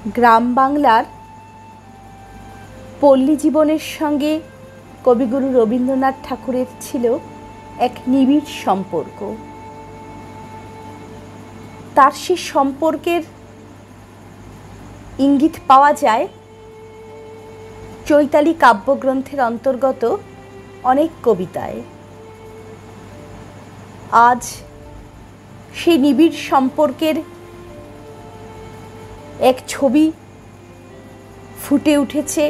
গ্রাম বাংলার পল্লী জীবনের সঙ্গে কবিগুরু রবীন্দ্রনাথ ঠাকুরের ছিল এক নিবিড় সম্পর্ক। তার সে সম্পর্কের ইঙ্গিত পাওয়া যায় চৈতালি কাব্যগ্রন্থের অন্তর্গত অনেক কবিতায়। আজ সেই নিবিড় সম্পর্কের এক ছবি ফুটে উঠেছে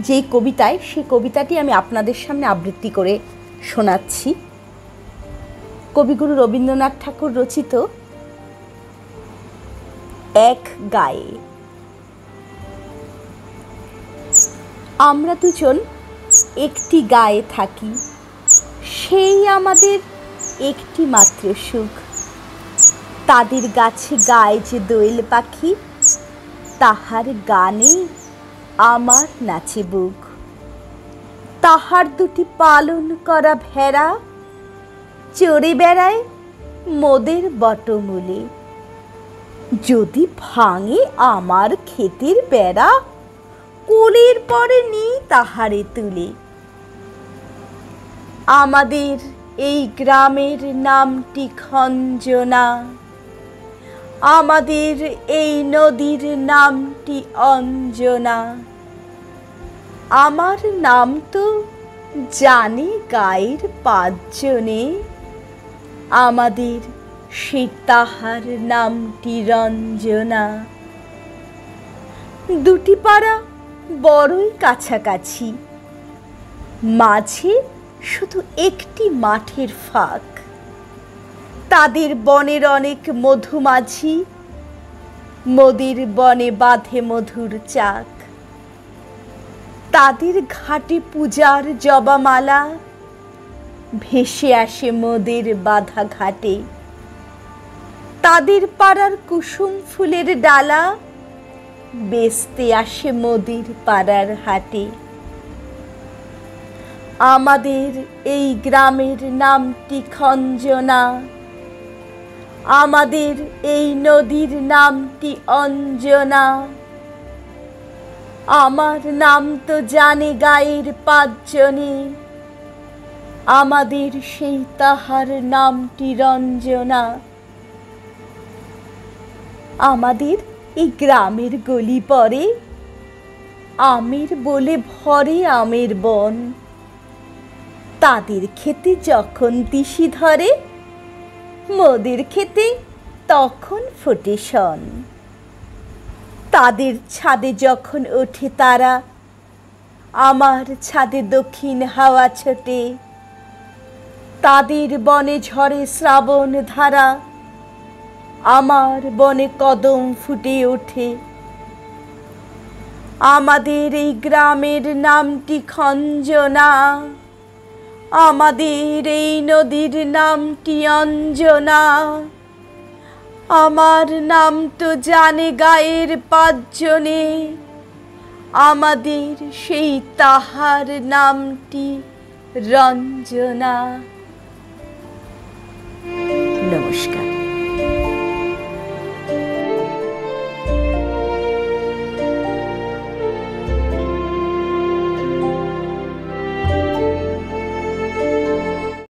যেই কবিতায়, সেই কবিতাটি আমি আপনাদের সামনে আবৃত্তি করে শোনাচ্ছি। কবিগুরু রবীন্দ্রনাথ ঠাকুর রচিত এক গায়ে। আমরা দুজন একটি গায়ে থাকি, সেই আমাদের একটি মাত্র সুখ। তাদের গাছে গায়ে যে দোয়েল পাখি, তাহার গানে আমার নাচে বুক। তাহার দুটি পালন করা ভেড়া চড়ে বেড়ায় মোদের বটমূলে। যদি ভাঙে আমার ক্ষেতের বেড়া, কোলের পরে নিই তাহারে তুলে। আমাদের এই গ্রামের নামটি খঞ্জনা, আমাদের এই নদীর নামটি অঞ্জনা। আমার নাম তো জানে গায়ের পাঁচজনে, আমাদের সে তাহার নামটি রঞ্জনা। দুটি পাড়া বড়ই কাছাকাছি, মাঝে শুধু একটি মাঠের ফাঁক। তাদের বনের অনেক মধুমাছি, মোদের বনে বাঁধে মধুর চাক। তাদের ঘাটে পূজার জবামালা ভেসে আসে মোদের বাঁধা ঘাটে। তাদের পাড়ার কুসুম ফুলের ডালা বেচতে আসে মোদের পাড়ার হাটে। আমাদের এই গ্রামের নামটি খঞ্জনা, আমাদের এই নদীর নামটি অঞ্জনা। আমার নাম তো জানে গায়ের পাঁচজনে, আমাদের সেই তাহার নামটি রঞ্জনা। আমাদের এই গ্রামের গলি পরে আমের বলে ভরে আমের বন। তাদের খেতে যখন তিসি ধরে, মোদের খেতে তখন ফোটে শন। তাদের ছাদে যখন ওঠে তারা, আমার ছাদে দক্ষিণ হাওয়া ছোটে। তাদের বনে ঝরে শ্রাবণ ধারা, আমার বনে কদম ফুটে ওঠে। আমাদের এই গ্রামের নামটি খঞ্জনা, আমাদের এই নদীর নামটি অঞ্জনা। আমার নাম তো জানে গায়ের পাঁচজনে, আমাদের সেই তাহার নামটি রঞ্জনা। নমস্কার।